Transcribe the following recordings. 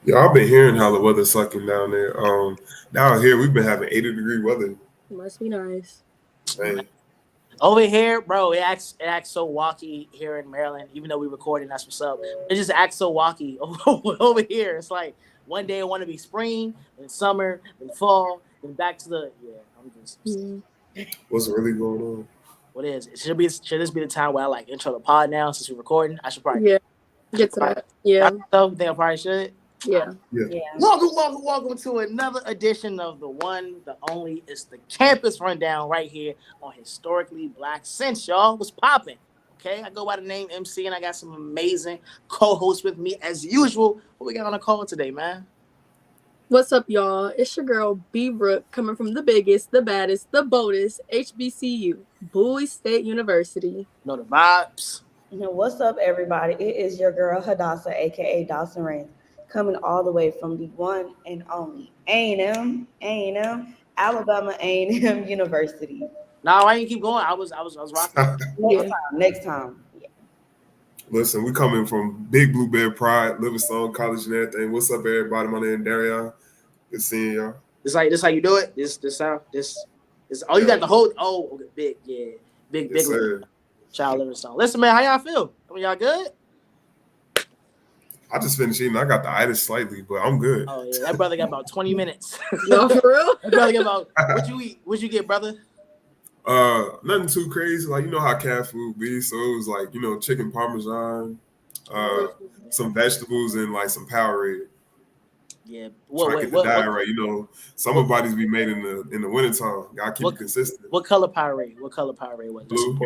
Yeah, I've been hearing how the weather's sucking down there. Down here we've been having 80-degree weather. Must be nice. Man, Over here, bro, it acts so walky here in Maryland. Even though we recording, that's what's up. It just acts so walky over here. It's like one day I want to be spring, then summer, then fall, then back to the yeah. I'm just Mm. what's really going on? what is it? Should this be the time where I like intro the pod now since we're recording? Yeah, I should get to probably that. Yeah, so think I probably should. yeah. Yeah, Yeah. Welcome to another edition of the one, the only. It's the campus rundown right here on Historically Black Sense, y'all. What's popping? Okay, I go by the name MC, and I got some amazing co-hosts with me as usual. What we got on the call today, man? What's up, y'all? It's your girl B Brooke coming from the biggest, the baddest, the boldest HBCU, Bowie State University. Know the vibes. What's up, everybody? It is your girl Hadassah, aka Dawson Rain, coming all the way from the one and only A&M, Alabama A&M University. Nah, I ain't keep going. I was rocking. Yeah. Next time. Yeah. listen, we coming from Big Blue Bear Pride, Livingstone College, and everything. What's up, everybody? My name is Darion. Good seeing y'all. This how you do it. This sound this. Oh, you got the whole. Oh, okay, big, yeah, big, Yes, big. sir. Child Livingstone. Listen, man, how y'all feel? I mean, y'all good? I just finished eating. I got the itis slightly, but I'm good. Oh yeah, that brother got about 20 minutes. No, for real? That brother got about what you eat? What you get, brother? Nothing too crazy. Like, you know how cat food be. So it was like, chicken parmesan, some vegetables, and like some Powerade. Yeah. Try to get the diet right. Some bodies be made in the wintertime. Gotta keep it consistent. What color Powerade? What color Powerade? What? Blue.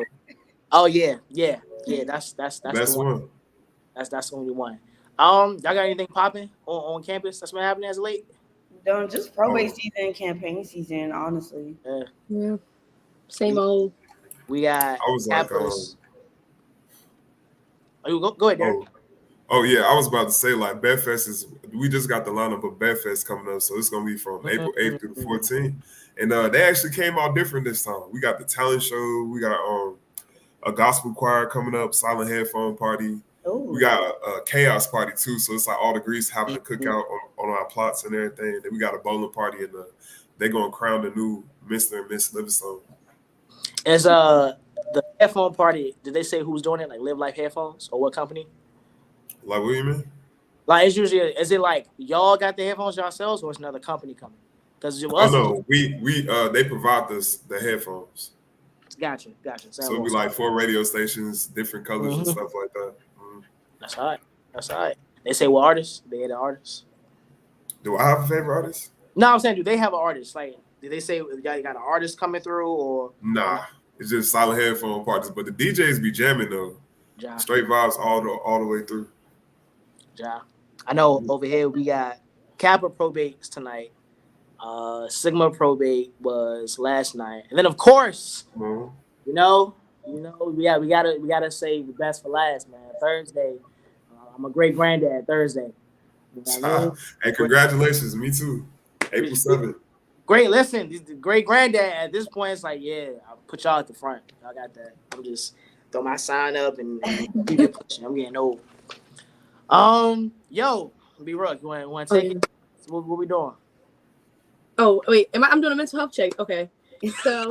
Oh yeah. That's Best the one. That's the only one. Y'all got anything popping on campus that's been happening as of late? Just probate season, campaign season, honestly. Yeah. Same old. We got I was like, campus. Go ahead, Derek. Oh yeah, I was about to say like Bedfest we just got the lineup of Bedfest coming up, so it's gonna be from April 8th through the 14th. And they actually came out different this time. We got the talent show, we got a gospel choir coming up, silent headphone party. Ooh. We got a chaos party too, so it's like all the Greeks having a cookout on our plots and everything. Then we got a bowling party, and they're gonna crown the new Mr. and Miss Livingstone. As the headphone party, did they say who's doing it? Like Live Life Headphones or what company? Like, what do you mean? Like it's usually is it like y'all got the headphones yourselves or it's another company coming? Because it was no, we they provide us the headphones. Gotcha. So it'll be like 4 radio stations, different colors and stuff like that. That's all right. They say what artists? They had the artists. Do I have a favorite artist? No, I'm saying, do they have an artist? Like, did they say you got an artist coming through or? Nah, it's just silent headphone parties. But the DJs be jamming though. Ja. Straight vibes all the way through. Ja. I know over here we got Kappa probates tonight. Sigma probate was last night, and then of course, we gotta say the best for last, man. Thursday, I'm a great granddad. Thursday. You know what I mean? Hey, congratulations, me too. April 7th. Great, listen, the great granddad. At this point, it's like, yeah, I'll put y'all at the front. Y'all got that. I'm just throw my sign up and keep it pushing. I'm getting old. Yo, B Rook, you want to take it? What we doing? Oh wait, I'm doing a mental health check. Okay, so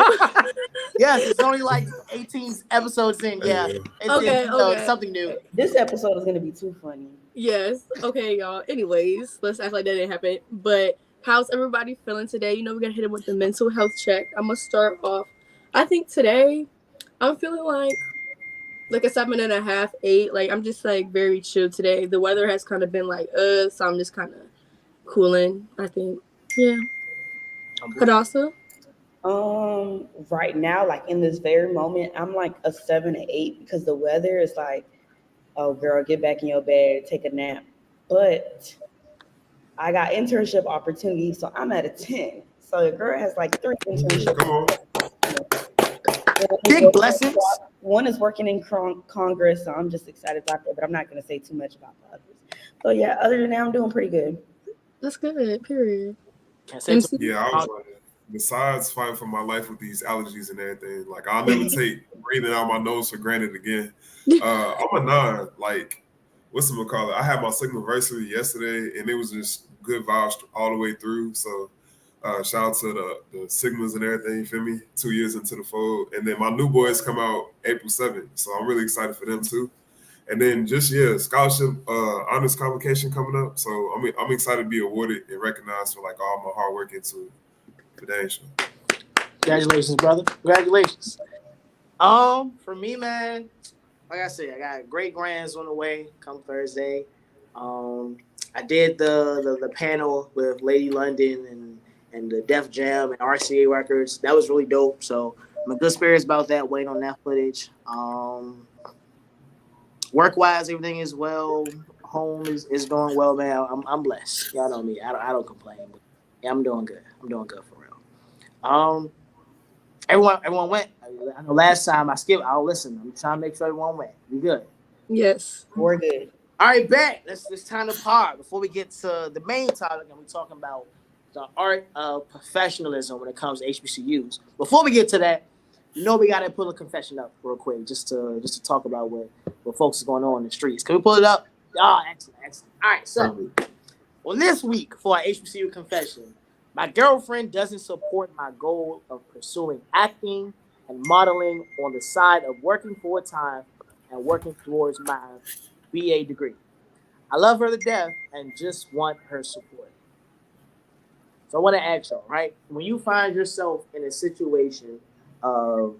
yes, it's only like 18 episodes in. Yeah, it's something new. This episode is gonna be too funny. Yes. Okay, y'all. Anyways, let's act like that didn't happen. But how's everybody feeling today? We're gonna hit it with the mental health check. I'm gonna start off. I think today I'm feeling like a 7.5, 8. Like I'm just like very chill today. The weather has kind of been like so I'm just kind of cooling. I think. Yeah. Hadassah? Right now, like in this very moment, I'm like a 7 or 8 because the weather is like, oh girl, get back in your bed, take a nap. But I got internship opportunities, so I'm at a 10. So the girl has like 3 internships. Big blessings. One is working in Congress, so I'm just excited about that, but I'm not going to say too much about the others. So yeah, other than that, I'm doing pretty good. That's good, period. Yeah, I was like, besides fighting for my life with these allergies and everything, like I'll never take breathing out my nose for granted again. I'm a 9. Like what's the call it? I had my Sigma-versary yesterday, and it was just good vibes all the way through. So shout out to the Sigmas and everything, you feel me? 2 years into the fold. And then my new boys come out April 7th. So I'm really excited for them too. And then just, scholarship, honors convocation coming up. So I'm excited to be awarded and recognized for like all my hard work into it. For dang sure. Congratulations, brother. Congratulations. For me, man, like I said, I got great grands on the way come Thursday. I did the panel with Lady London and the Def Jam and RCA Records. That was really dope. So I'm in good spirits about that, waiting on that footage. Work-wise, everything is well. Home is going well, man. I'm blessed. Y'all know me. I don't complain. But yeah, I'm doing good. I'm doing good for real. Everyone went. I know last time I skipped. I'll listen. I'm trying to make sure everyone went. We good? Yes. We're good. All right, bet. It's time to part. Before we get to the main topic, and we're talking about the art of professionalism when it comes to HBCUs. Before we get to that, we got to pull a confession up real quick just to talk about what folks is going on in the streets. Can we pull it up? Oh, excellent. All right, so well, this week for our HBCU confession, my girlfriend doesn't support my goal of pursuing acting and modeling on the side of working full-time and working towards my BA degree. I love her to death and just want her support. So I want to ask y'all, right? When you find yourself in a situation of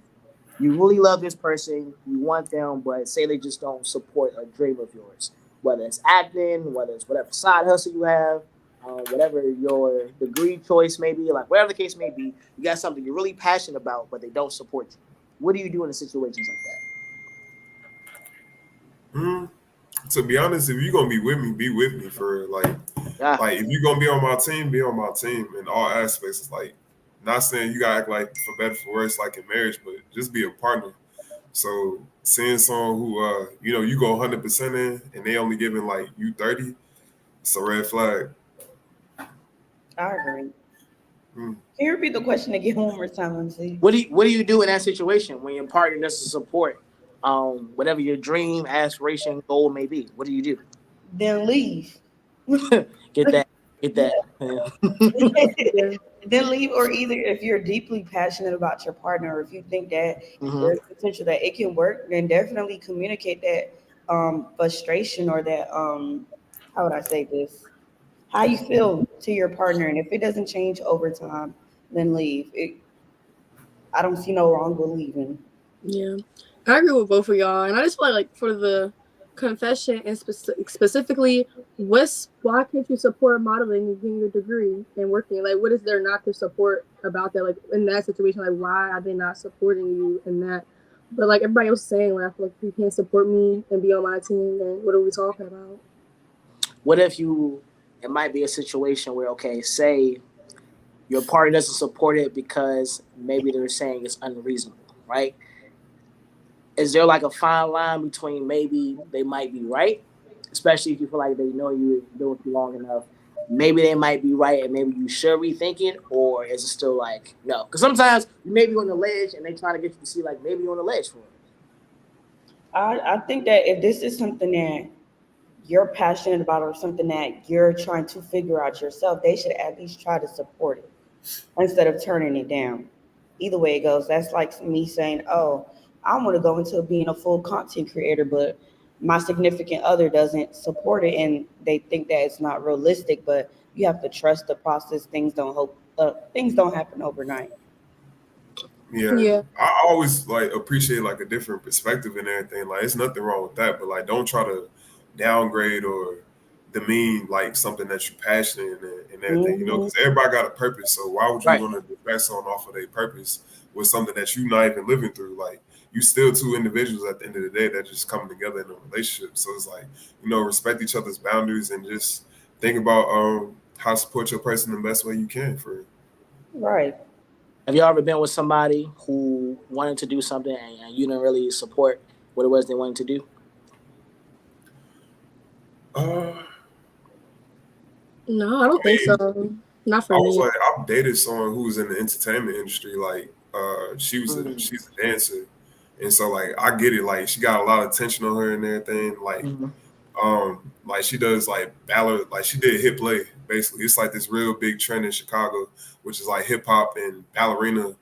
you really love this person, you want them, but say they just don't support a dream of yours, whether it's acting, whether it's whatever side hustle you have, whatever your degree choice may be, like whatever the case may be, you got something you're really passionate about, but they don't support you. What do you do in situations like that? To be honest, if you're gonna be with me for like if you're gonna be on my team, be on my team in all aspects. It's like not saying you gotta act like for better for worse like in marriage, but just be a partner. So seeing someone who you go 100% in and they only giving like you 30, it's a red flag. I agree. Can you repeat the question again one more time, MC? What do you do in that situation when your partner doesn't support whatever your dream, aspiration, goal may be? What do you do? Then leave. Get that. Then leave, or either if you're deeply passionate about your partner, or if you think that there's potential that it can work, then definitely communicate that frustration or that how would I say this? How you feel to your partner, and if it doesn't change over time, then leave. I don't see no wrong with leaving. Yeah, I agree with both of y'all, and I just feel like for the confession and specifically, why can't you support modeling and getting your degree and working? Like, what is there not to support about that? Like in that situation, like why are they not supporting you in that? But like everybody else saying, like I feel like if you can't support me and be on my team, then what are we talking about? What if it might be a situation where, okay, say your partner doesn't support it because maybe they're saying it's unreasonable, right? Is there like a fine line between maybe they might be right, especially if you feel like they know you've been with you long enough? Maybe they might be right and maybe you should rethink it, or is it still like, no? Because sometimes you may be on the ledge and they trying to get you to see like maybe you're on the ledge for it. I think that if this is something that you're passionate about or something that you're trying to figure out yourself, they should at least try to support it instead of turning it down. Either way it goes, that's like me saying, oh, I want to go into being a full content creator, but my significant other doesn't support it and they think that it's not realistic, but you have to trust the process. Things don't happen overnight. Yeah. I always like appreciate like a different perspective and everything. Like, it's nothing wrong with that, but like don't try to downgrade or demean like something that you're passionate in and everything, because everybody got a purpose. So why would you want to depress on off of their purpose with something that you're not even living through? Like, you still two individuals at the end of the day that just come together in a relationship. So it's like, respect each other's boundaries and just think about how to support your person the best way you can for it. Right. Have you ever been with somebody who wanted to do something and you didn't really support what it was they wanted to do? No, I don't think so. Not for me. Like, I've dated someone who was in the entertainment industry. Like, she's a dancer, and so like I get it. Like, she got a lot of attention on her and everything. Like, Like she does like ballet, like she did hip play basically. It's like this real big trend in Chicago, which is like hip hop and ballerina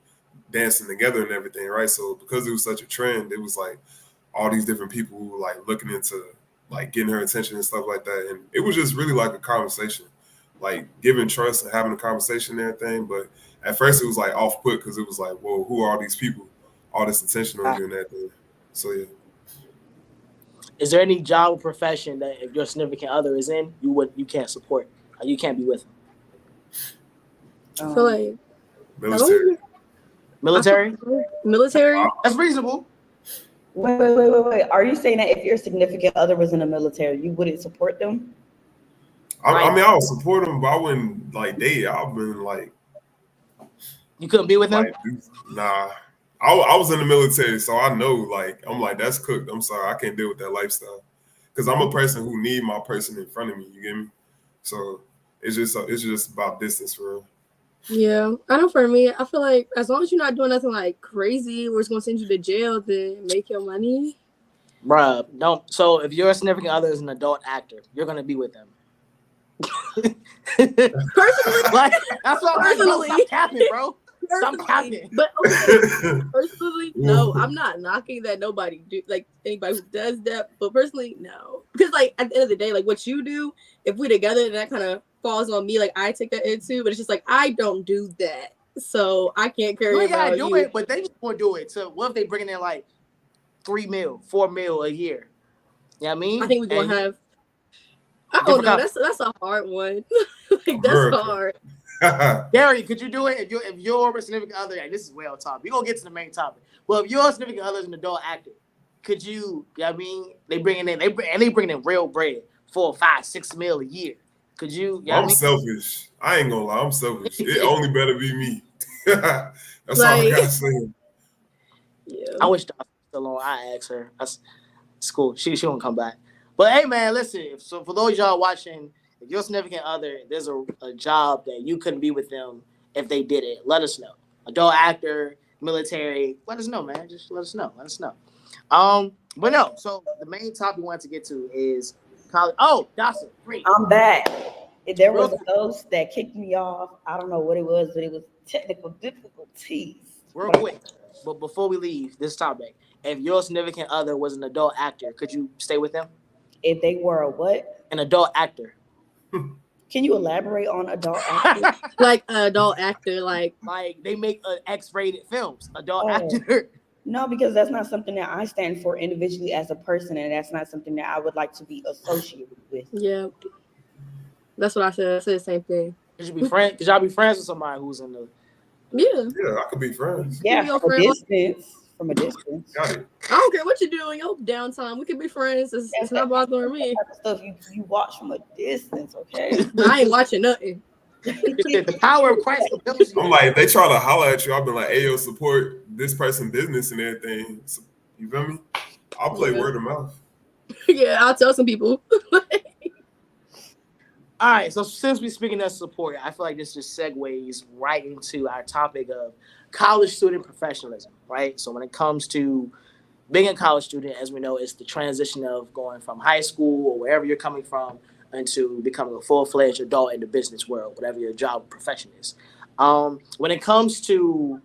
dancing together and everything, right? So because it was such a trend, it was like all these different people who were like looking into like getting her attention and stuff like that. And it was just really like a conversation, like giving trust and having a conversation and everything. But at first it was like off put because it was like, whoa, who are all these people? All this attention on you and everything. So yeah. Is there any job or profession that if your significant other is in, you can't support, or you can't be with them? I feel like Military. Military? Military? That's reasonable. Wait. Are you saying that if your significant other was in the military, you wouldn't support them? I mean, I would support them, but I wouldn't like date. I've been like, you couldn't be with them? Like, nah. I was in the military, so I know, like, I'm like, that's cooked. I'm sorry, I can't deal with that lifestyle. Because I'm a person who need my person in front of me, you get me? So it's just about distance for real. Yeah. I know for me, I feel like as long as you're not doing nothing like crazy where it's going to send you to jail, then make your money. Bruh, don't. So if your significant other is an adult actor, you're going to be with them. Personally, like, that's what I'm personally. Stop capping, bro. Stop capping. But okay, personally, no, I'm not knocking that nobody do like anybody who does that. But personally, no, because like at the end of the day, like what you do, if we together, then that kind of falls on me. Like I take that into, but it's just like I don't do that, so I can't carry You about gotta do you. it, but they just won't do it. So what if they bringing in like $3 million, $4 million a year? You know what I mean? I think we're gonna have. I don't know. That's a hard one. Like that's hard. Gary, could you do it if your significant other? And this is way off topic. We're gonna get to the main topic. Well, if your significant other is an adult actor, could you? You know what I mean? They bringing in real bread, 4, 5, 6 mil a year. Could you? You know I'm selfish. I ain't gonna lie. I'm selfish. It only better be me. That's all I gotta say. Yeah. I wish Dawson was still on. I asked her. That's cool. She won't come back. But hey, man, listen. So for those y'all watching, if your significant other, there's a job that you couldn't be with them if they did it, let us know. Adult actor, military, let us know, man. Just let us know. Let us know. But no. So the main topic we wanted to get to is college. Oh, Dawson, great. I'm back. There was a ghost that kicked me off. I don't know what it was, but it was technical difficulties. Real quick, but before we leave this topic, if your significant other was an adult actor, could you stay with them? If they were a what? An adult actor. Can you elaborate on adult actor? Like an adult actor, like they make X-rated films. Adult actor. No, because that's not something that I stand for individually as a person, and that's not something that I would like to be associated with. Yeah, that's what I said. I said the same thing. Could you be friends? Could y'all be friends with somebody who's in the? Yeah, I could be friends. Yeah, from a distance. Got it. I don't care what you do in your downtime. We can be friends. It's not bothering me. Type of stuff you watch from a distance, okay? I ain't watching nothing. The power of Christ compels you. I'm like, they try to holler at you. I've been like, hey, yo, support this person's business and everything. So, you feel me? I'll play word of mouth. Yeah, I'll tell some people. All right, so since we're speaking of support, I feel like this just segues right into our topic of college student professionalism, right? So when it comes to being a college student, as we know, it's the transition of going from high school or wherever you're coming from into becoming a full-fledged adult in the business world, whatever your job or profession is. When it comes to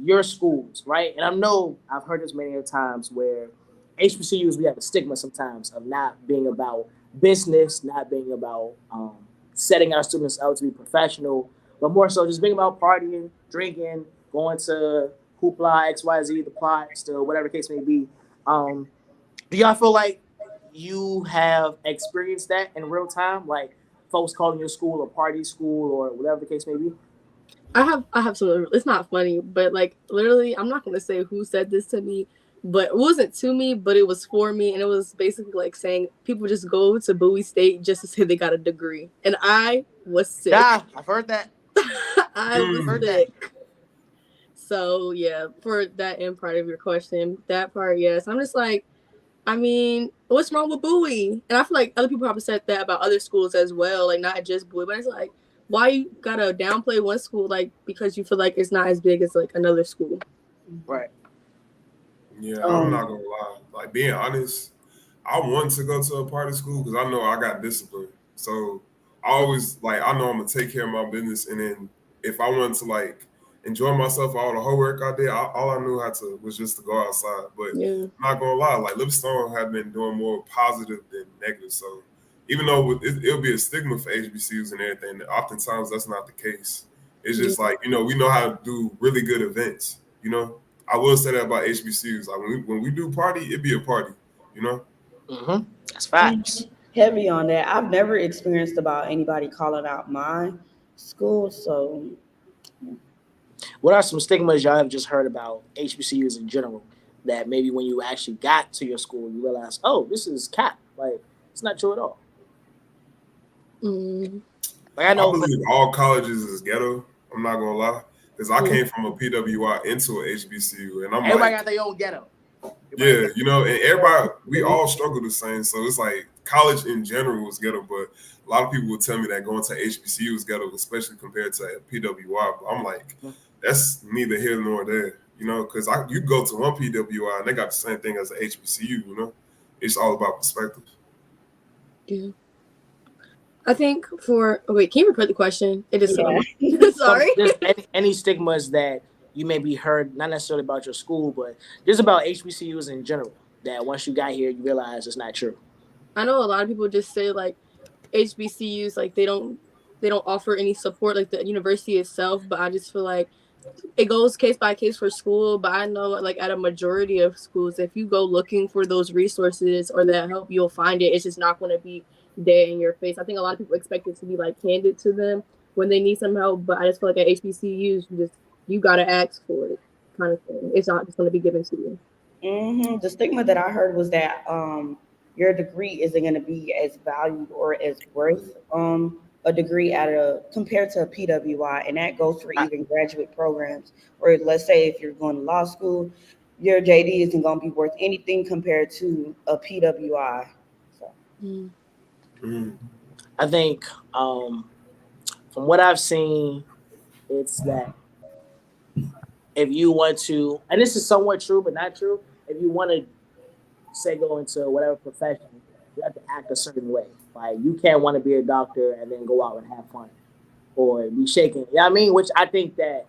your schools, right? And I know I've heard this many times where HBCUs, we have a stigma sometimes of not being about business, not being about setting our students out to be professional, but more so just being about partying, drinking, going to hoopla, XYZ, the plot, still, whatever the case may be. Do y'all feel like you have experienced that in real time? Like folks calling your school a party school or whatever the case may be? I have some, it's not funny, but like literally, I'm not going to say who said this to me, but it wasn't to me, but it was for me. And it was basically like saying people just go to Bowie State just to say they got a degree. And I was sick. Yeah, I've heard that. I was sick. So yeah, for that end part of your question, that part, yes. I'm just like, I mean, what's wrong with Bowie? And I feel like other people have said that about other schools as well, like not just Bowie, but it's like, why you gotta downplay one school like because you feel like it's not as big as like another school? Right. Yeah, I'm not gonna lie. Like being honest, I want to go to a party school because I know I got discipline. So I always like I know I'm gonna take care of my business, and then if I wanted to like enjoy myself, all the homework I did, all I knew how to was just to go outside. But Yeah. I'm not gonna lie, like Livingstone have been doing more positive than negative. So even though it'll be a stigma for HBCUs and everything, oftentimes that's not the case. It's just like we know how to do really good events. I will say that about HBCUs. Like when we do party, it be a party. You know. Mm-hmm. That's facts. Heavy on that. I've never experienced about anybody calling out my school, so What are some stigmas y'all have just heard about HBCUs in general that maybe when you actually got to your school, you realize, oh, this is cap. Like, it's not true at all. Like, I I know. believe all colleges is ghetto. I'm not gonna lie, because I came from a PWI into a HBCU, and I'm everybody like, got their own ghetto. yeah, and everybody, we all struggle the same. So it's like college in general is ghetto, but a lot of people will tell me that going to HBCU is ghetto, especially compared to PWI. But I'm like, that's neither here nor there, because you go to one PWI and they got the same thing as an HBCU. It's all about perspective. Yeah. I think wait, can you repeat the question? It is sorry. There's any stigmas that you maybe heard, not necessarily about your school, but just about HBCUs in general, that once you got here, you realize it's not true. I know a lot of people just say like HBCUs like they don't offer any support like the university itself, but I just feel like it goes case by case for school. But I know like at a majority of schools, if you go looking for those resources or that help, you'll find it. It's just not going to be dead in your face. I think a lot of people expect it to be like handed to them when they need some help, but I just feel like at HBCUs, you gotta ask for it, kind of thing. It's not just going to be given to you. The stigma that I heard was that your degree isn't going to be as valued or as worth a degree compared to a PWI, and that goes for even graduate programs. Or let's say if you're going to law school, your JD isn't going to be worth anything compared to a PWI. So. I think from what I've seen, it's that if you want to, and this is somewhat true but not true, if you want to say go into whatever profession, you have to act a certain way. Like you can't want to be a doctor and then go out and have fun or be shaking. You know what I mean? Which I think that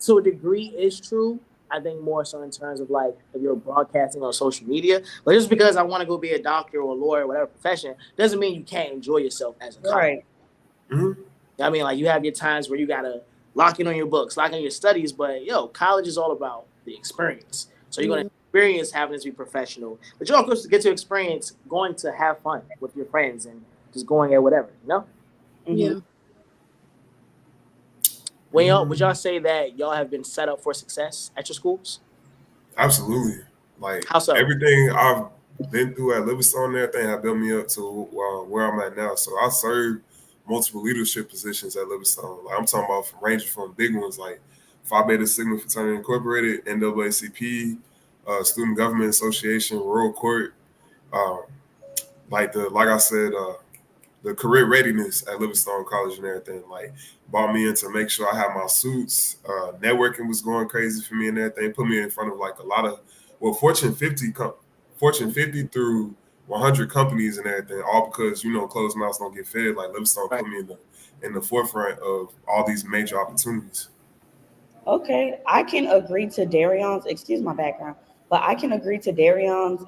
to a degree is true. I think more so in terms of like if you're broadcasting on social media. But just because I want to go be a doctor or a lawyer or whatever profession doesn't mean you can't enjoy yourself as a college. Right. You know what I mean? Like you have your times where you gotta lock in on your books, lock in your studies, but college is all about the experience. So you're gonna experience having to be professional, but you also get to experience going to have fun with your friends and just going at whatever, Yeah. Would y'all say that y'all have been set up for success at your schools? Absolutely. Like how so? Everything I've been through at Livingstone and everything have built me up to where I'm at now. So I served multiple leadership positions at Livingstone. Like I'm talking about ranging from big ones like Phi Beta Sigma Fraternity Incorporated, NAACP, Student Government Association, Royal Court. Like I said, the career readiness at Livingstone College and everything, like brought me in to make sure I had my suits. Networking was going crazy for me and everything. Put me in front of like a lot of Fortune 50 through 100 companies and everything, all because closed mouths don't get fed. Like Livingstone put me in the forefront of all these major opportunities. Okay, I can agree to Darion's. Excuse my background, but I can agree to Darion's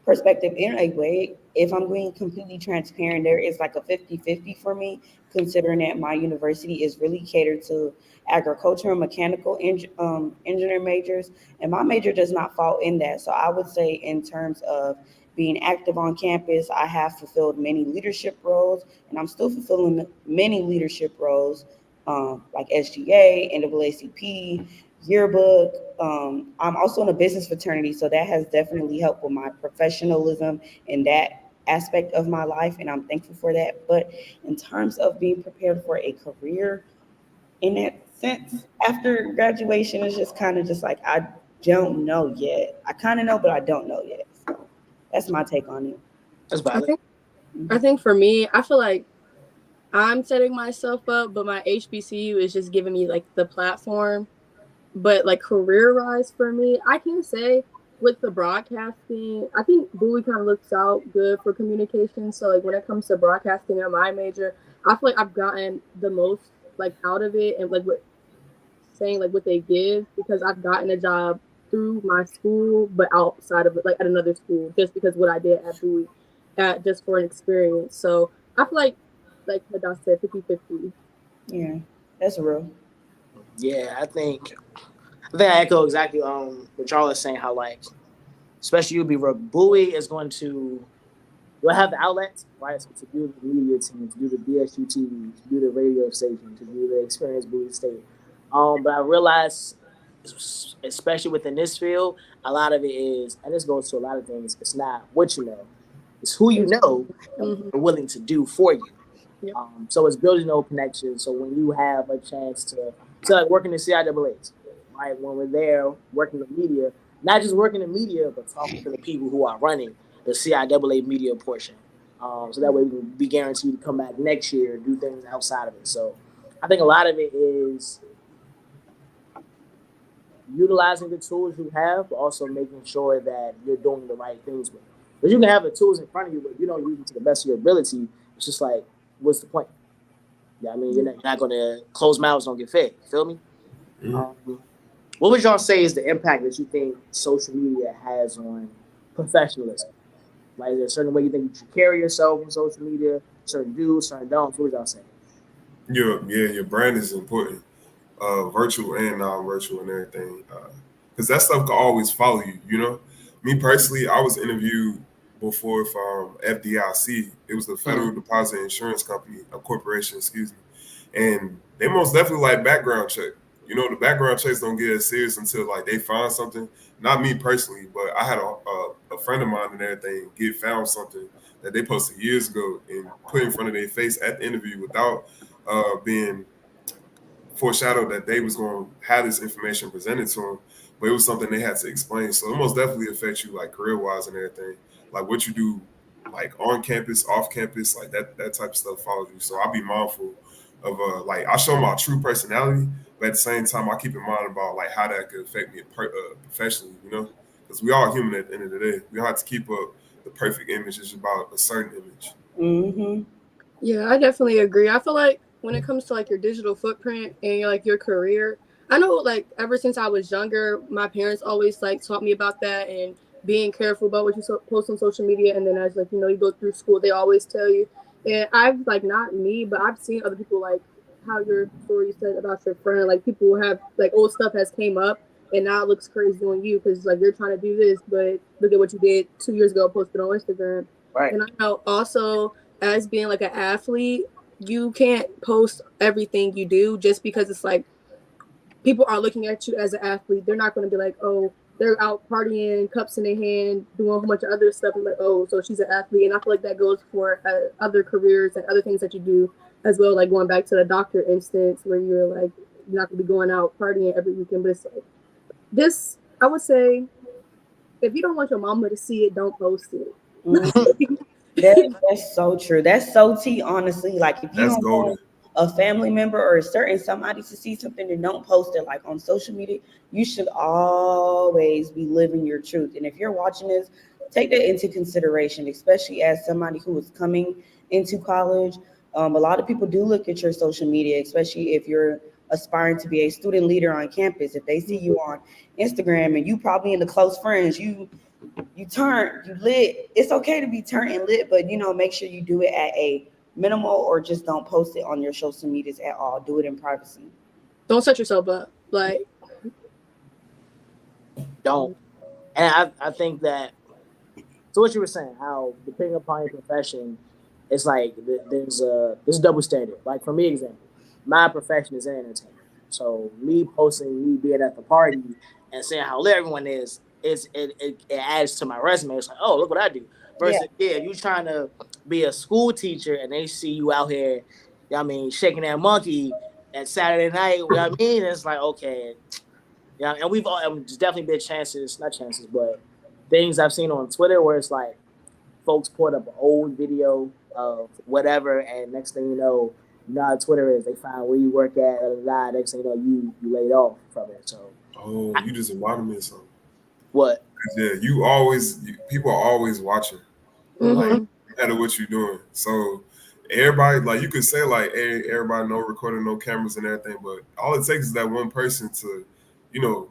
perspective in a way. If I'm being completely transparent, there is like a 50-50 for me, considering that my university is really catered to agriculture and mechanical engineering majors, and my major does not fall in that. So I would say in terms of being active on campus, I have fulfilled many leadership roles, and I'm still fulfilling many leadership roles, like SGA, NAACP, yearbook. I'm also in a business fraternity, so that has definitely helped with my professionalism in that aspect of my life, and I'm thankful for that. But in terms of being prepared for a career in that sense, after graduation, it's just kind of just like, I don't know yet. I kind of know, but I don't know yet. So that's my take on it. That's valid. I think for me, I feel like I'm setting myself up, but my HBCU is just giving me like the platform. But like career-wise for me, I can say with the broadcasting, I think Bowie kind of looks out good for communication. So like when it comes to broadcasting in my major, I feel like I've gotten the most like out of it and like what saying like what they give because I've gotten a job through my school, but outside of it, like at another school, just because what I did at Bowie, at just for an experience. So I feel like I said, 50-50. Yeah, that's real. Yeah, I think I echo exactly what Charles is saying. How like, especially you'll be Bowie is going to you'll have the outlets, right? So to do the media team, to do the BSU TV, to do the radio station, to do the Experience Bowie State. But I realize, especially within this field, a lot of it is, and this goes to a lot of things. It's not what you know, it's who you know and what they're willing to do for you. Yep. So it's building those connections. So when you have a chance to like work in the CIAAs, right? When we're there working in media, not just working in media, but talking to the people who are running the CIAA media portion. So that way we can be guaranteed to come back next year and do things outside of it. So I think a lot of it is utilizing the tools you have, but also making sure that you're doing the right things with them. Because you can have the tools in front of you, but you don't use them to the best of your ability. It's just like, what's the point? Yeah, I mean, you're not going to close mouths don't get fed. You feel me? Mm-hmm. What would y'all say is the impact that you think social media has on professionalism? Like, is there a certain way you think you should carry yourself on social media? Certain do's, certain don'ts? What would y'all say? Your brand is important, virtual and non-virtual and everything, because that stuff can always follow you. You know, me personally, I was interviewed before from FDIC. It was the Federal Deposit Insurance Company, a corporation, excuse me, and they most definitely like background check. You know, the background checks don't get as serious until like they find something. Not me personally, but I had a friend of mine and everything get found something that they posted years ago and put in front of their face at the interview without being foreshadowed that they was going to have this information presented to them, but it was something they had to explain. So it most definitely affects you like career-wise and everything, like what you do like on campus, off campus, like that type of stuff follows you. So I'll be mindful of like I show my true personality, but at the same time I keep in mind about like how that could affect me professionally, you know, because we all human at the end of the day. We don't have to keep up the perfect image. It's about a certain image. Mm-hmm. Yeah, I definitely agree. I feel like when it comes to like your digital footprint and like your career, I know like ever since I was younger, my parents always like taught me about that and being careful about what you post on social media. And then as like, you go through school, they always tell you. And I've like, not me, but I've seen other people like how your story said about your friend, like people who have like old stuff has came up and now it looks crazy on you because like you're trying to do this, but look at what you did 2 years ago, posted on Instagram. Right. And I know also as being like an athlete, you can't post everything you do just because it's like people are looking at you as an athlete. They're not going to be like, oh, they're out partying, cups in their hand, doing a whole bunch of other stuff. And like, oh, so she's an athlete. And I feel like that goes for other careers and other things that you do as well. Like going back to the doctor instance where you're like, you're not going to be going out partying every weekend. But it's like this, I would say, if you don't want your mama to see it, don't post it. Mm-hmm. That's so true. That's so tea, honestly. Like if you don't want a family member or a certain somebody to see something and don't post it like on social media, you should always be living your truth. And if you're watching this, take that into consideration, especially as somebody who is coming into college. A lot of people do look at your social media, especially if you're aspiring to be a student leader on campus. If they see you on Instagram and you probably in the close friends, you lit. It's okay to be turned and lit, but make sure you do it at a minimal or just don't post it on your social medias at all. Do it in privacy. Don't set yourself up. Like, don't. And I think that, so what you were saying, how depending upon your profession, it's like there's a double standard. Like for me, example, my profession is in entertainment. So me posting me being at the party and saying how lit everyone is, it adds to my resume. It's like, oh, look what I do. Versus, if you're trying to be a school teacher and they see you out here, shaking that monkey at Saturday night, you know what I mean? It's like, okay. Yeah, and we've all, there's definitely been not chances, but things I've seen on Twitter where it's like folks put up an old video of whatever, and next thing you know how Twitter is, they find where you work at, next thing you know, you laid off from it. So, you just reminded me of something. What? Yeah, people are always watching, like Mm-hmm. no matter what you're doing. So everybody, like you could say like, hey, everybody, no recording, no cameras and everything, but all it takes is that one person to, you know,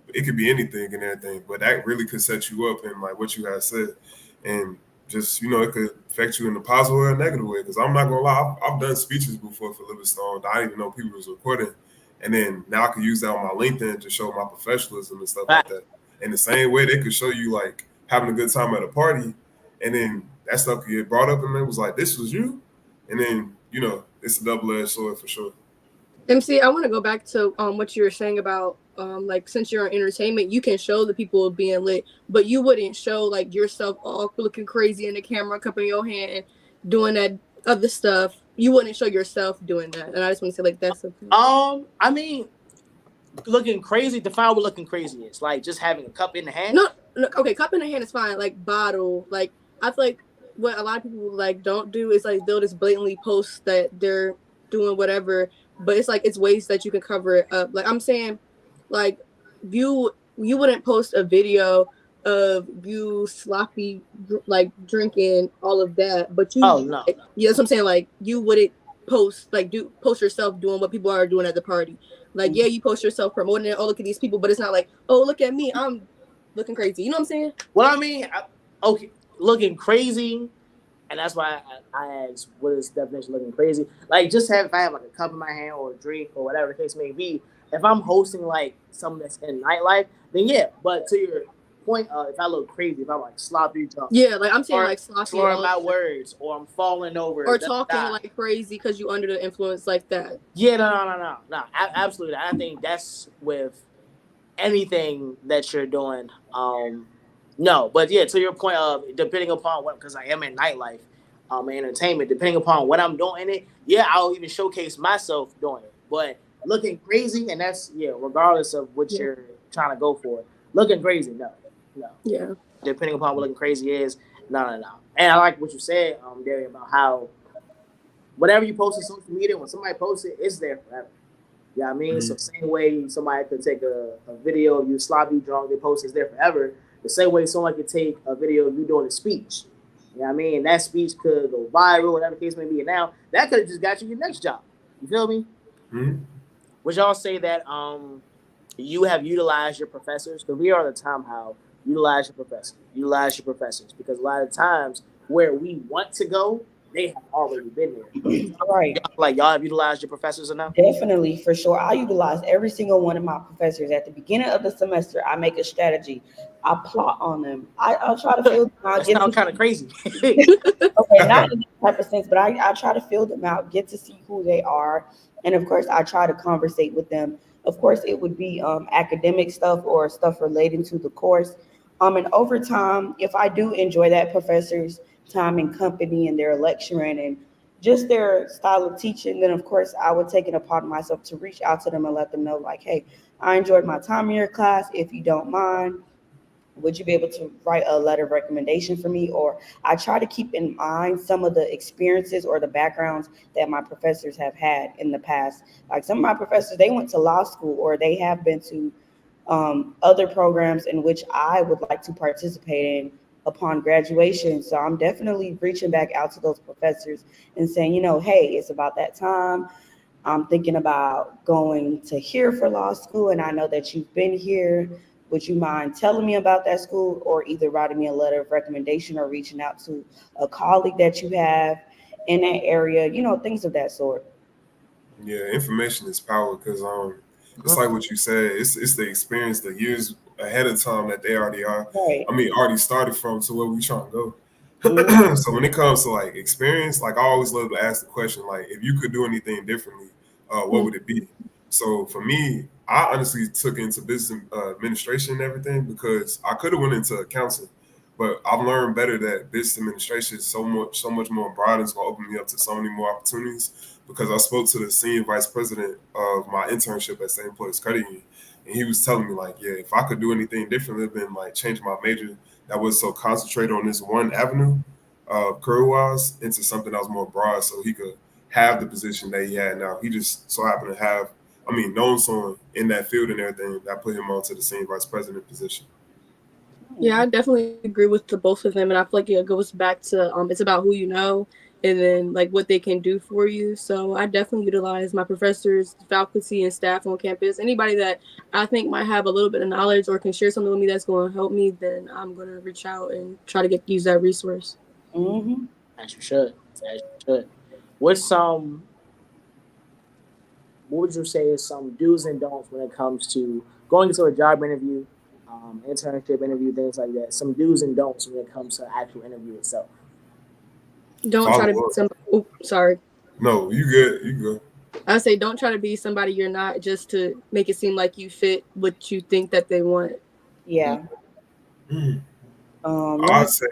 it could be anything and everything, but that really could set you up in like what you had said, and just it could affect you in a positive or a negative way. Because I'm not gonna lie, I've done speeches before for Livingstone. I didn't even know people was recording, and then now I can use that on my LinkedIn to show my professionalism and stuff like that. In the same way, they could show you like having a good time at a party, and then that stuff could get brought up, and it was like, this was you, and then it's a double-edged sword for sure. MC, I want to go back to what you were saying about like since you're in entertainment, you can show the people being lit, but you wouldn't show like yourself all looking crazy in the camera, cupping your hand, doing that other stuff. You wouldn't show yourself doing that, and I just want to say like that's okay. I mean, looking crazy. Define what looking crazy is. Like just having a cup in the hand. No, okay, cup in the hand is fine. Like bottle, like I feel like what a lot of people like don't do is like they'll just blatantly post that they're doing whatever, but it's like it's ways that you can cover it up. Like I'm saying, like you wouldn't post a video of you sloppy like drinking all of that, but you no. Yeah, that's what I'm saying. Like you wouldn't post yourself doing what people are doing at the party. Like yeah, you post yourself promoting it. Oh, look at these people, but it's not like, oh, look at me, I'm looking crazy. You know what I'm saying? Well, I mean, okay, looking crazy, and that's why I asked, what is the definition of looking crazy? Like, just if I have like a cup in my hand or a drink or whatever the case may be, if I'm hosting like something that's in nightlife, then yeah. But to your point, if I look crazy, if I'm like sloppy drunk, yeah, like I'm saying like sloppy, slurring my words, or I'm falling over, or talking like crazy because you under the influence like that. Yeah, no, absolutely. I think that's with anything that you're doing. No, but yeah, to your point of depending upon what, because I am in nightlife, entertainment, depending upon what I'm doing in it, yeah, I'll even showcase myself doing it. But looking crazy, and that's regardless of what you're trying to go for, looking crazy, no. Yeah. Depending upon what looking crazy is, no. And I like what you said, Derry, about how whatever you post on social media, when somebody posts it, it's there forever. You know what I mean? So same way somebody could take a video of you sloppy drunk, they post it's there forever. The same way someone could take a video of you doing a speech. You know what I mean? And that speech could go viral, whatever the case may be. And now that could have just got you your next job. You feel me? Mm-hmm. Would y'all say that you have utilized your professors? Because we are at the time how utilize your professors. Because a lot of times where we want to go, they have already been there. Right. Like y'all have utilized your professors enough? Definitely, for sure. I utilize every single one of my professors. At the beginning of the semester, I make a strategy. I plot on them. I'll try to fill them out. That sounds kind of crazy. Okay, not in that type of sense, but I try to fill them out, get to see who they are. And of course, I try to conversate with them. Of course, it would be academic stuff or stuff relating to the course. And over time, if I do enjoy that professor's time and company and their lecturing and just their style of teaching, then of course I would take it upon myself to reach out to them and let them know like, hey, I enjoyed my time in your class. If you don't mind, would you be able to write a letter of recommendation for me? Or I try to keep in mind some of the experiences or the backgrounds that my professors have had in the past. Like some of my professors, they went to law school or they have been to other programs in which I would like to participate in upon graduation. So I'm definitely reaching back out to those professors and saying, hey, it's about that time. I'm thinking about going to here for law school, and I know that you've been here. Would you mind telling me about that school, or either writing me a letter of recommendation or reaching out to a colleague that you have in that area, things of that sort. Yeah, information is power because it's like what you said. It's the experience, the years ahead of time that they already are. Right. I mean, already started from to where we trying to go. Mm-hmm. So when it comes to like experience, like I always love to ask the question, like if you could do anything differently, what would it be? So for me, I honestly took into business administration and everything because I could have went into accounting, but I've learned better that business administration is so much more broad and it's gonna open me up to so many more opportunities. Because I spoke to the senior vice president of my internship at St. Louis Credit Union, and he was telling me like, yeah, if I could do anything differently, it'd been like change my major that was so concentrated on this one avenue, career-wise, into something that was more broad, so he could have the position that he had now. He just so happened to have, known someone in that field and everything that put him onto the senior vice president position. Yeah, I definitely agree with the both of them, and I feel like it goes back to it's about who you know, and then like what they can do for you. So I definitely utilize my professors, faculty, and staff on campus. Anybody that I think might have a little bit of knowledge or can share something with me that's going to help me, then I'm going to reach out and try to use that resource. Mm-hmm. As you should. As you should. What's some? What would you say is some do's and don'ts when it comes to going into a job interview, internship interview, things like that? Some do's and don'ts when it comes to actual interview itself. Don't try to be Follow up. somebody. Oh, sorry. No, you good. You good. I say don't try to be somebody you're not just to make it seem like you fit what you think that they want. Yeah. Let me. I'd say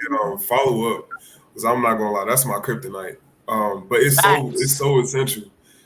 follow up, because I'm not gonna lie, that's my kryptonite. But it's Facts. so essential.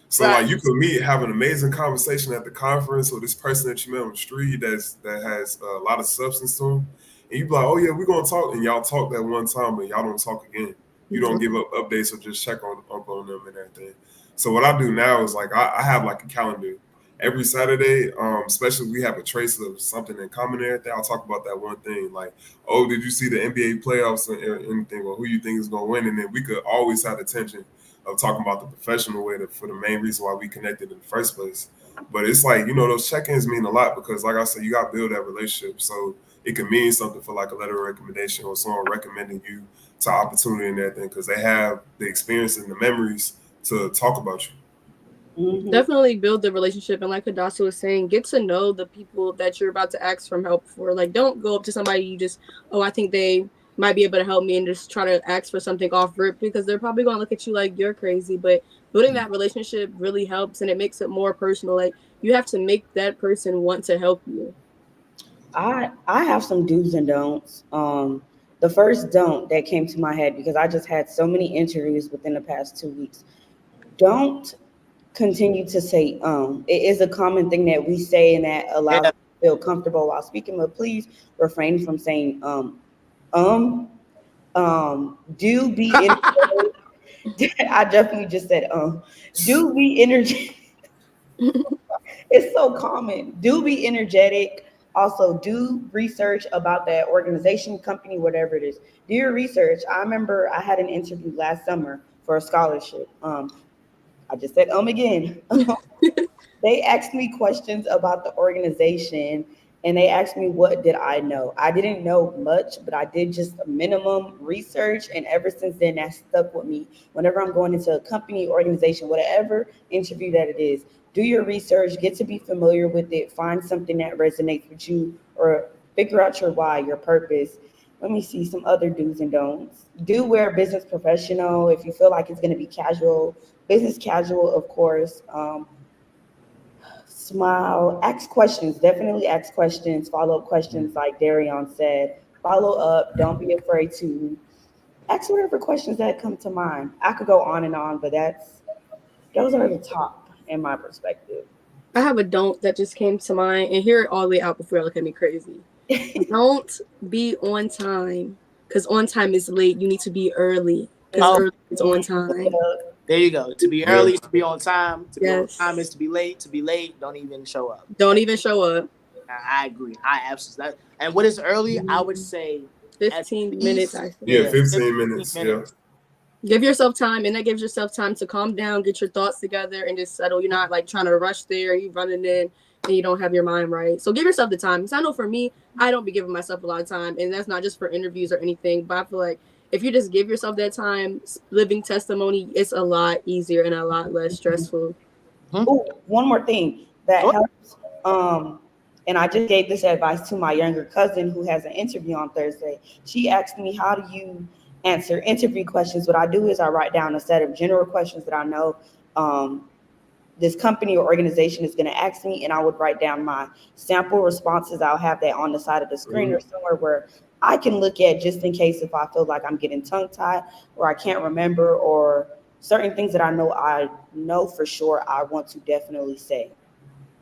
So like you Facts. could have an amazing conversation at the conference with this person that you met on the street that has a lot of substance to them, and you be like, oh yeah, we're gonna talk, and y'all talk that one time, but y'all don't talk again. You don't give up updates or just check up on them and everything. So what I do now is like I have like a calendar every Saturday, especially if we have a trace of something in common and everything. I'll talk about that one thing, like, oh, did you see the NBA playoffs or anything, or who you think is going to win? And then we could always have the tension of talking about the professional way for the main reason why we connected in the first place. But it's like, those check-ins mean a lot because, like I said, you got to build that relationship. So it can mean something for like a letter of recommendation or someone recommending you to opportunity and everything because they have the experience and the memories to talk about you. Mm-hmm. Definitely build the relationship, and like Hadassah was saying, get to know the people that you're about to ask for help for. Like, don't go up to somebody you just, oh, I think they might be able to help me, and just try to ask for something off rip because they're probably going to look at you like you're crazy. But building that relationship really helps, and it makes it more personal. Like, you have to make that person want to help you. I have some do's and don'ts. The first don't that came to my head because I just had so many interviews within the past 2 weeks. Don't continue to say it is a common thing that we say and that allows Yeah. us to feel comfortable while speaking, but please refrain from saying do be energetic. I definitely just said do be energetic. It's so common. Do be energetic. Also, do research about that organization, company, whatever it is. Do your research. I remember I had an interview last summer for a scholarship. I just said again. They asked me questions about the organization and they asked me what did I know. I didn't know much, but I did just a minimum research, and ever since then that stuck with me. Whenever I'm going into a company, organization, whatever interview that it is, do your research, get to be familiar with it, find something that resonates with you, or figure out your why, your purpose. Let me see some other do's and don'ts. Do wear business professional if you feel like it's going to be casual, business casual, of course. Smile, ask questions, definitely ask questions, follow-up questions, like Darion said. Follow up, don't be afraid to ask whatever questions that come to mind. I could go on and on, but those are the top in my perspective. I have a don't that just came to mind, and hear it all the way out before you look at me crazy. Don't be on time, because on time is late. You need to be early, because Oh, early is on time. there you go. To be early is to be on time. To be on Yes. time is to be late. To be late, don't even show up. Don't even show up. I agree. I absolutely. And what is early? I would say 15 minutes, I think. Yeah, 15 minutes. Yeah. Give yourself time, and that gives yourself time to calm down, get your thoughts together, and just settle. You're not like trying to rush there, you running in, and you don't have your mind right. So give yourself the time. Because I know for me, I don't be giving myself a lot of time, and that's not just for interviews or anything, but I feel like if you just give yourself that time, living testimony, it's a lot easier and a lot less stressful. Oh, one more thing that helps. And I just gave this advice to my younger cousin who has an interview on Thursday. She asked me, how do you answer interview questions? What I do is I write down a set of general questions that I know this company or organization is going to ask me, and I would write down my sample responses. I'll have that on the side of the screen or somewhere where I can look at just in case if I feel like I'm getting tongue-tied or I can't remember, or certain things that I know for sure I want to definitely say.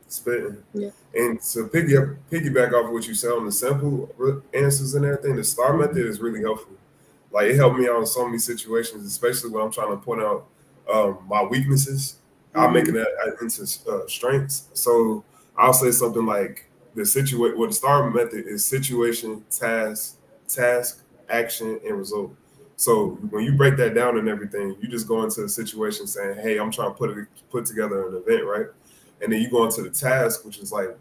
Spitting. Yeah. And to piggyback off what you said on the sample answers and everything, the STAR method is really helpful. Like it helped me out in so many situations, especially when I'm trying to point out my weaknesses. I'm making that into strengths. So I'll say something like, the STAR method is situation, task, action, and result. So when you break that down and everything, you just go into the situation saying, "Hey, I'm trying to put together an event, right?" And then you go into the task, which is like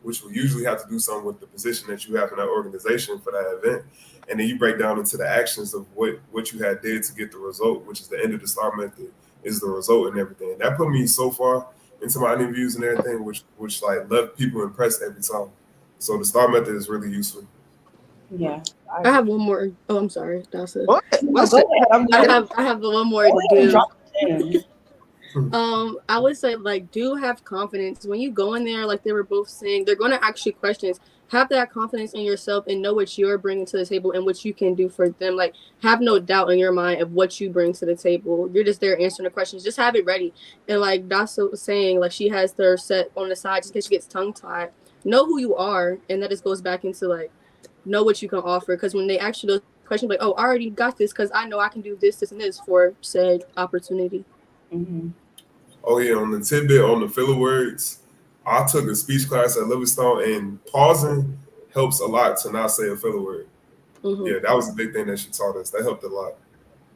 which will usually have to do something with the position that you have in that organization for that event. And then you break down into the actions of what you had did to get the result, which is the end of the STAR method, is the result and everything. That put me so far into my interviews and everything, which like left people impressed every time. So the STAR method is really useful. Yeah. I have one more. Oh, I'm sorry. That's it. What? No, go ahead. I have one more Go to ahead and do. drop it in. I would say like do have confidence when you go in there. Like they were both saying, they're going to ask you questions. Have that confidence in yourself and know what you're bringing to the table and what you can do for them. Like have no doubt in your mind of what you bring to the table. You're just there answering the questions. Just have it ready. And like Dasa was saying, like she has her set on the side just in case she gets tongue tied. Know who you are, and that just goes back into like know what you can offer. Because when they ask you those questions, like, oh, I already got this because I know I can do this, this, and this for said opportunity. Mm-hmm. Oh yeah, on the tidbit on the filler words, I took a speech class at Livingstone, and pausing helps a lot to not say a filler word. Mm-hmm. Yeah, that was a big thing that she taught us. That helped a lot.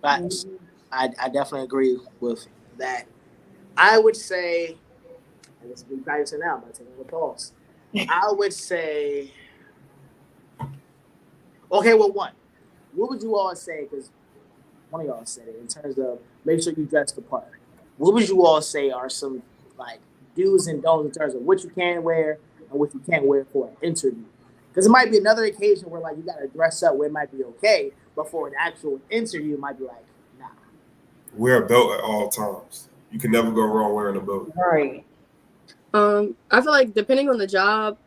Facts. I definitely agree with that. I would say, I guess we practicing now by taking a pause. I would say, okay, well, one. What would you all say? Because one of y'all said it in terms of make sure you dress the part. What would you all say are some like do's and don'ts in terms of what you can wear and what you can't wear for an interview? Because it might be another occasion where like you got to dress up where it might be okay, but for an actual interview, it might be like, nah. Wear a belt at all times. You can never go wrong wearing a belt. Right. I feel like depending on the job,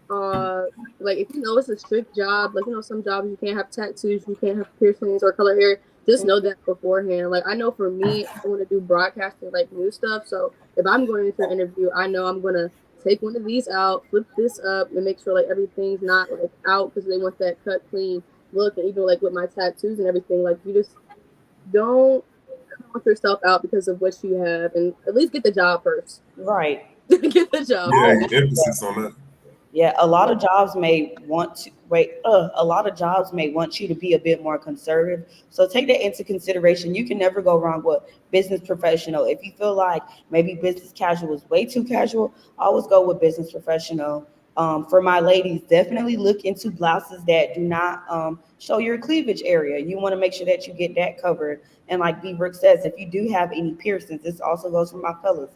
like if you know it's a strict job, like you know some jobs you can't have tattoos, you can't have piercings or color hair. Just know that beforehand. Like I know for me, I want to do broadcasting like new stuff. So if I'm going into an interview, I know I'm gonna take one of these out, flip this up, and make sure like everything's not like out because they want that cut clean look. And even like with my tattoos and everything, like you just don't count yourself out because of what you have, and at least get the job first. Right. Get the job. Yeah, emphasis on that. Yeah, a lot of jobs may want you to be a bit more conservative. So take that into consideration. You can never go wrong with business professional. If you feel like maybe business casual is way too casual, always go with business professional. For my ladies, definitely look into blouses that do not show your cleavage area. You want to make sure that you get that covered. And like B. Brooke says, if you do have any piercings, this also goes for my fellas.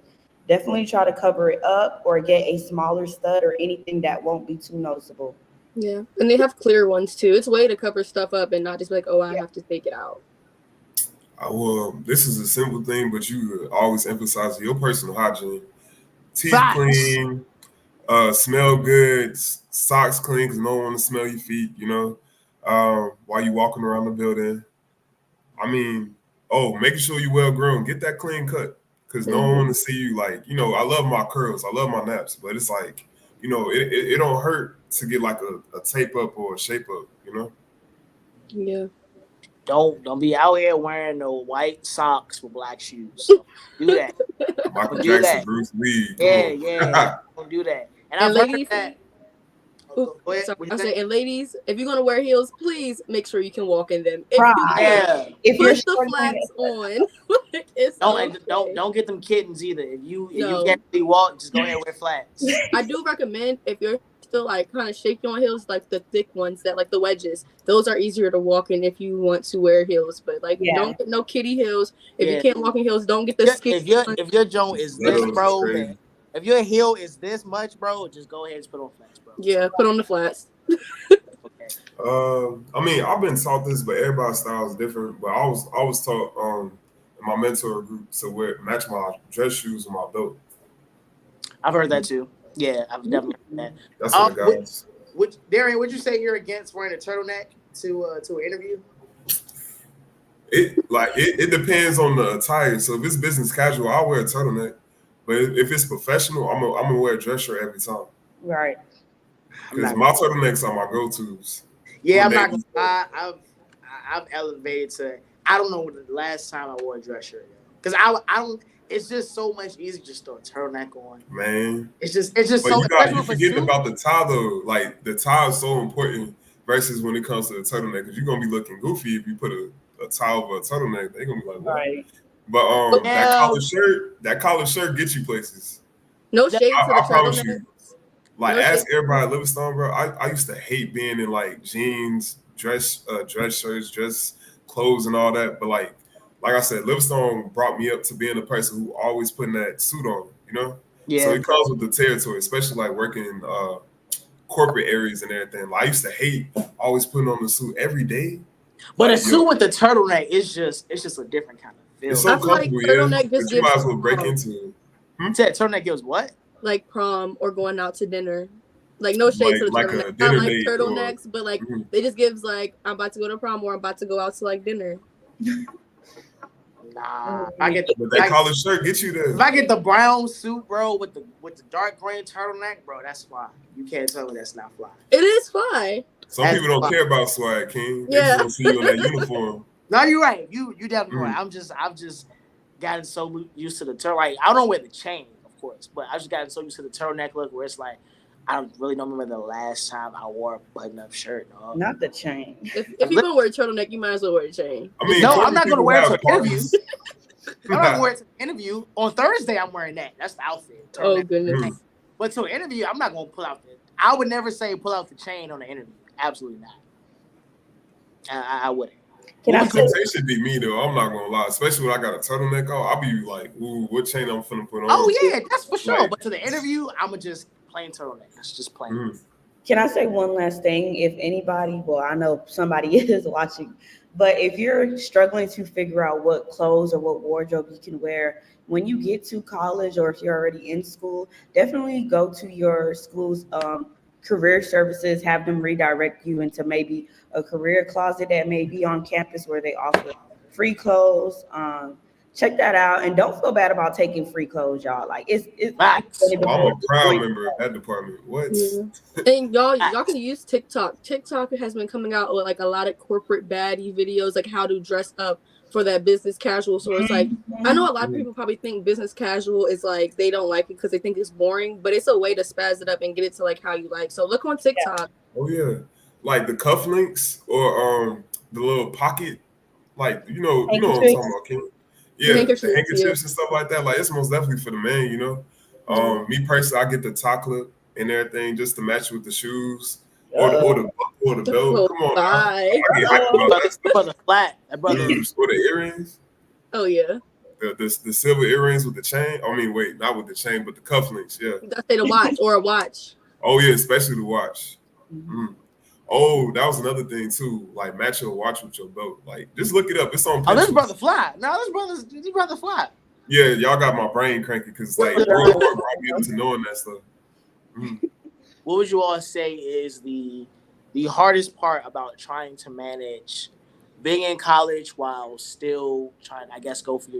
Definitely try to cover it up or get a smaller stud or anything that won't be too noticeable. Yeah, and they have clear ones too. It's a way to cover stuff up and not just be like, oh, I have to take it out. Well, this is a simple thing, but you always emphasize your personal hygiene. Teeth Facts. clean, smell good, socks clean because no one want to smell your feet, you know, while you walking around the building. I mean, making sure you well grown. Get that clean cut because no one want to see you like, you know, I love my curls. I love my naps, but it's like, you know, it don't hurt to get like a tape up or a shape up, you know? Yeah. Don't be out here wearing no white socks with black shoes. Don't do that. Michael Don't Jackson, do that. Bruce Lee. Yeah. Don't do that. And I've ladies, heard that. Go ahead. Sorry, I say, and ladies, if you're gonna wear heels, please make sure you can walk in them. If Right. you can, If put the flats on. It's don't get them kittens either. If you No. can't really walk, just go ahead and wear flats. I do recommend if you're still like kind of shaky on heels, like the thick ones that like the wedges. Those are easier to walk in if you want to wear heels. But like, don't get no kitty heels. If you can't walk in heels, don't get the skinny. If your joint is this, bro, if your heel is this much, bro, just go ahead and put on flats, bro. Yeah, put on the flats. Okay. I mean, I've been taught this, but everybody's style is different. But I was taught in my mentor group to match my dress shoes with my belt. I've heard that too. Yeah, I've definitely heard that. That's what the guys. Darian, would you say you're against wearing a turtleneck to an interview? It depends on the attire. So if it's business casual, I'll wear a turtleneck. But if it's professional, I'm gonna wear a dress shirt every time. Right. Because my turtlenecks are my go-tos. Yeah, I'm not gonna lie. I've elevated to. I don't know when the last time I wore a dress shirt. Because I don't. It's just so much easier just to throw a turtleneck on. Man, it's just but so. you forgetting about the tie though. Like the tie is so important versus when it comes to the turtleneck, because you're gonna be looking goofy if you put a tie over a turtleneck. They're gonna be like, what? Right. But that collared shirt gets you places. No shade to the I promise turtleneck. you. Like, ask everybody at Livingstone, bro. I used to hate being in like jeans, dress shirts, dress clothes, and all that. But like I said, Livingstone brought me up to being a person who always putting that suit on. You know. Yeah. So it comes with the territory, especially like working in corporate areas and everything. Like, I used to hate always putting on the suit every day. But like, a suit with the turtleneck is just a different kind of feel. It's so comfortable, like turtleneck just you might as well break into it. Said turtleneck gives what? Like prom or going out to dinner. Like, no shade to the turtleneck. I like turtlenecks, but like they just gives like, I'm about to go to prom or I'm about to go out to like dinner. Nah, I get that collared shirt get you there. If I get the brown suit, bro, with the dark green turtleneck, bro, that's fly. You can't tell me that's not fly. It is fly. Some people don't care about swag, King. They just want to see you in that uniform. No, you're right. You definitely right. I've just gotten so used to the turtle. Like, I don't wear the chain, of course, but I just gotten so used to the turtleneck look where it's like, I don't really don't remember the last time I wore a button-up shirt. Dog. Not the chain. If you're gonna wear a turtleneck, you might as well wear a chain. I mean, no, I'm not gonna wear it to an interview. I'm not gonna wear it to an interview. On Thursday, I'm wearing that. That's the outfit. Oh goodness. But to an interview, I'm not gonna pull out the. I would never say pull out the chain on an interview. Absolutely not. I wouldn't. Temptation be me though. I'm not gonna lie, especially when I got a turtleneck on. I'll be like, "Ooh, what chain I'm finna put on?" Oh yeah, that's for sure. But to the interview, I'ma just plain turtleneck. It's just plain. Can I say one last thing? If anybody, well, I know somebody is watching, but if you're struggling to figure out what clothes or what wardrobe you can wear when you get to college, or if you're already in school, definitely go to your school's career services, have them redirect you into maybe a career closet that may be on campus where they offer free clothes. Check that out, and don't feel bad about taking free clothes, y'all. Like it's I'm a proud member of that department. What? Yeah. And y'all can use TikTok. TikTok has been coming out with like a lot of corporate baddie videos, like how to dress up for that business casual. So it's like, I know a lot of people probably think business casual is like, they don't like it because they think it's boring, but it's a way to spaz it up and get it to like how you like. So look on TikTok. Oh yeah, like the cufflinks or the little pocket, like you know what I'm talking about, Kim. Yeah, the handkerchiefs and stuff like that. Like, it's most definitely for the man, you know. Me personally, I get the tie clip and everything just to match with the shoes or the belt. Come on, I get hyped about that stuff. Brother flat, that brother. Or the earrings. Oh yeah. The silver earrings with the chain. I mean, wait, not with the chain, but the cufflinks. Yeah. I say the watch or a watch. Oh yeah, especially the watch. Oh, that was another thing too. Like, match your watch with your belt. Like, just look it up. It's on Pinterest. Oh, this brother fly. No, this brother fly. Yeah, y'all got my brain cranky because like brought me into knowing that stuff. What would you all say is the hardest part about trying to manage being in college while still trying, I guess, go for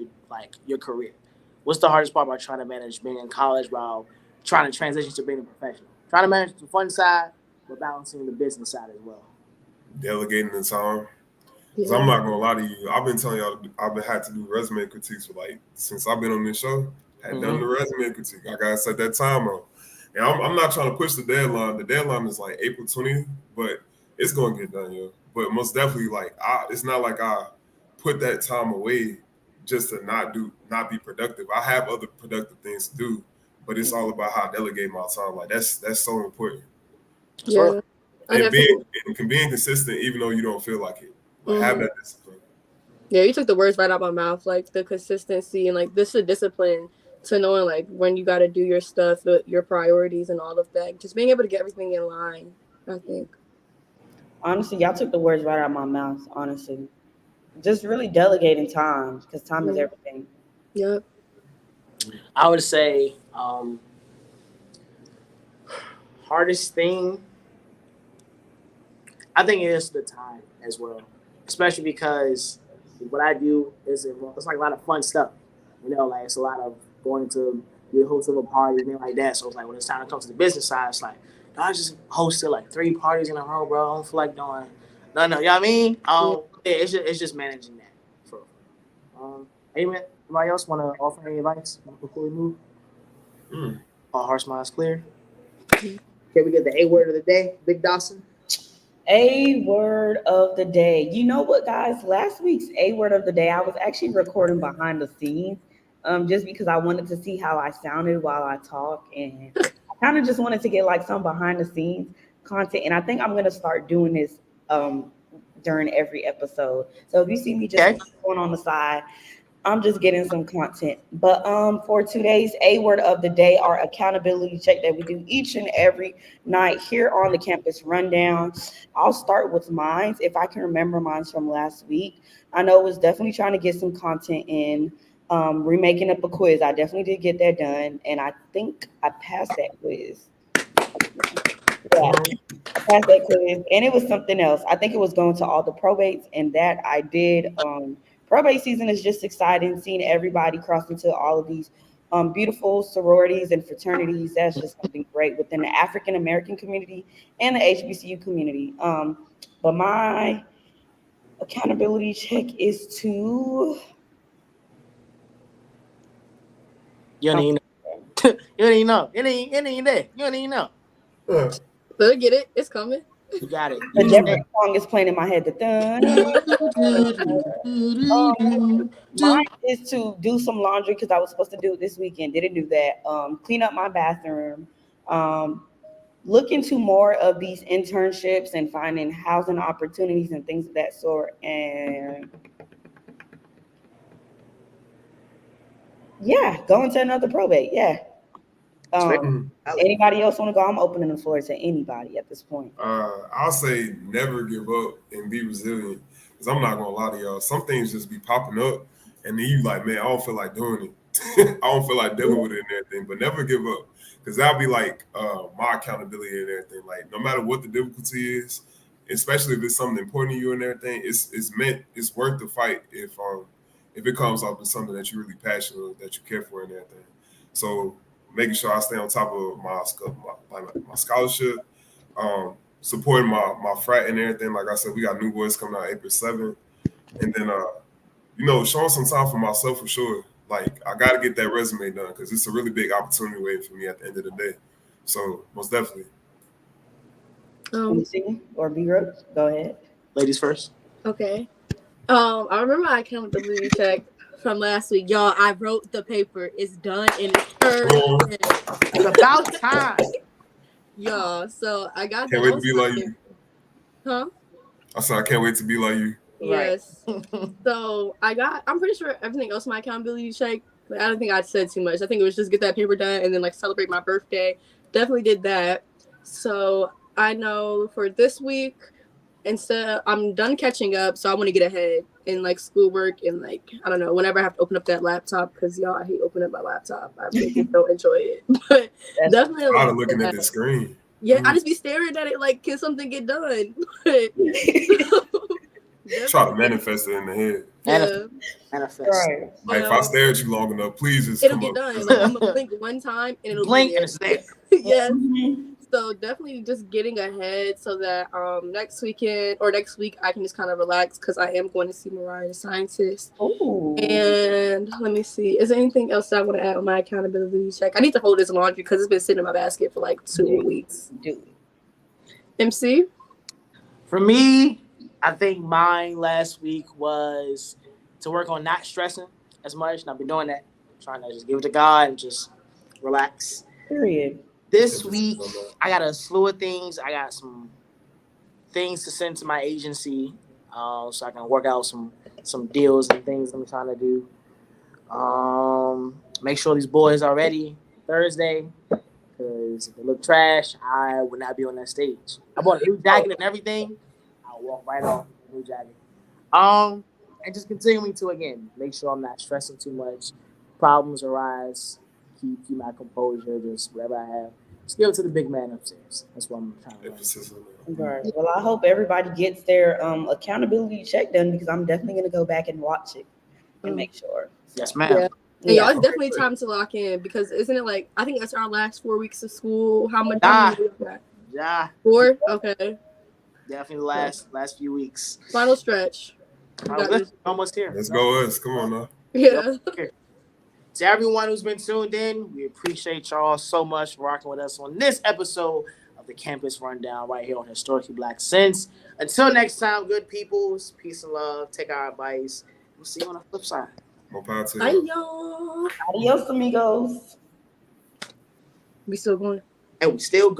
your career? What's the hardest part about trying to manage being in college while trying to transition to being a professional? Trying to manage the fun side, but balancing the business side as well. Delegating the time. Because I'm not gonna lie to you, I've been telling y'all I've had to do resume critiques for since I've been on this show. I had done the resume critique. I gotta set that time on. And I'm not trying to push the deadline. The deadline is like April 20th, but it's gonna get done, yo. But most definitely, it's not like I put that time away just to not be productive. I have other productive things to do, but it's all about how I delegate my time. Like, that's so important. Yeah. And being consistent even though you don't feel like it. Have that discipline. Yeah, you took the words right out of my mouth. Like, the consistency and like this is discipline to knowing like when you gotta do your stuff, your priorities and all of that. Just being able to get everything in line, I think. Honestly, y'all took the words right out of my mouth, honestly. Just really delegating time, because time is everything. Yep. I would say hardest thing, I think it is the time as well. Especially because what I do is it's like a lot of fun stuff. You know, like it's a lot of going to be a host of a party, things like that. So it's like when it's time to come to the business side, it's like, I just hosted like 3 parties in a row, bro. I don't feel like doing no, you know what I mean? It's just managing that. Amen. Anybody else want to offer any advice before we move? All hearts, minds clear. Can we get the A word of the day, Big Dawson? A word of the day. You know what, guys? Last week's A word of the day, I was actually recording behind the scenes, just because I wanted to see how I sounded while I talk, and I kind of just wanted to get like some behind the scenes content. And I think I'm gonna start doing this during every episode. So if you see me just going on the side, I'm just getting some content. But for today's A word of the day, our accountability check that we do each and every night here on the Campus Rundown. I'll start with mine, if I can remember mine from last week. I know it was definitely trying to get some content in, remaking up a quiz. I definitely did get that done, and I think I passed that quiz. Yeah, I passed that quiz, and it was something else. I think it was going to all the probates, and that I did. Probate season is just exciting, seeing everybody cross into all of these beautiful sororities and fraternities. That's just something great within the African American community and the HBCU community. But my accountability check is to... You don't even know. You don't even know. It ain't there. You don't even know. Better get it. It's coming. You got it. The Jeopardy song is playing in my head. Mine is to do some laundry because I was supposed to do it this weekend. Didn't do that. Clean up my bathroom. Look into more of these internships and finding housing opportunities and things of that sort. And yeah, going to another probate. Yeah. Anybody else want to go? I'm opening the floor to anybody at this point. I'll say never give up and be resilient. Because I'm not gonna lie to y'all, some things just be popping up, and then you like, man, I don't feel like doing it. I don't feel like dealing with it and everything. But never give up, because that'll be like my accountability and everything. Like no matter what the difficulty is, especially if it's something important to you and everything, it's worth the fight if it comes up with something that you're really passionate about, that you care for and everything. So making sure I stay on top of my scholarship, supporting my frat and everything. Like I said, we got New Boys coming out April 7th. And then, showing some time for myself for sure. Like, I got to get that resume done because it's a really big opportunity waiting for me at the end of the day. So, most definitely. Or B-Rose, go ahead. Ladies first. Okay. I remember I accountability check from last week. Y'all, I wrote the paper. It's done and it's turned in. It's about time. Y'all, so I got Can't wait to be like you. Huh? I said I can't wait to be like you. Yes. So I'm pretty sure everything else in my accountability check, I don't think I said too much. I think it was just get that paper done and then like celebrate my birthday. Definitely did that. So I know for this week, instead I'm done catching up, so I want to get ahead in like schoolwork and like I don't know, whenever I have to open up that laptop, because y'all, I hate opening up my laptop. I really just don't enjoy it. But definitely a lot of looking at the screen. Yeah, I just be staring at it like, can something get done? Try to manifest it in the head. Manifest. Right. Like if I stare at you long enough, please just it'll come get up. done. Like, I'm gonna blink one time and it'll blink and it's there. Yes. So definitely just getting ahead so that next week I can just kind of relax because I am going to see Mariah the Scientist. Ooh. And let me see, is there anything else that I want to add on my accountability check? I need to hold this laundry because it's been sitting in my basket for like 2 weeks. MC? For me, I think mine last week was to work on not stressing as much, and I've been doing that, trying to just give it to God and just relax. Period. This week, I got a slew of things. I got some things to send to my agency so I can work out some deals and things I'm trying to do. Make sure these boys are ready Thursday, because if they look trash, I would not be on that stage. I bought a new jacket and everything. I'll walk right off with a new jacket. And just continuing to, again, make sure I'm not stressing too much. Problems arise. Keep my composure, just whatever I have. Just give it to the big man upstairs. That's what I'm trying to do. Right. Well, I hope everybody gets their accountability check done, because I'm definitely going to go back and watch it and make sure. Yes, ma'am. Yeah. And y'all, it's definitely time to lock in, because isn't it like, I think that's our last 4 weeks of school. How much time do we have? Yeah. 4? Okay. Definitely last few weeks. Final stretch. Almost here. Let's go us. Come on now. Yeah. To everyone who's been tuned in, we appreciate y'all so much for rocking with us on this episode of the Campus Rundown right here on Historically Black Sense. Until next time, good peoples, peace and love. Take our advice. We'll see you on the flip side. More power to Bye, you. y'all. Adios, amigos. We still going. And we still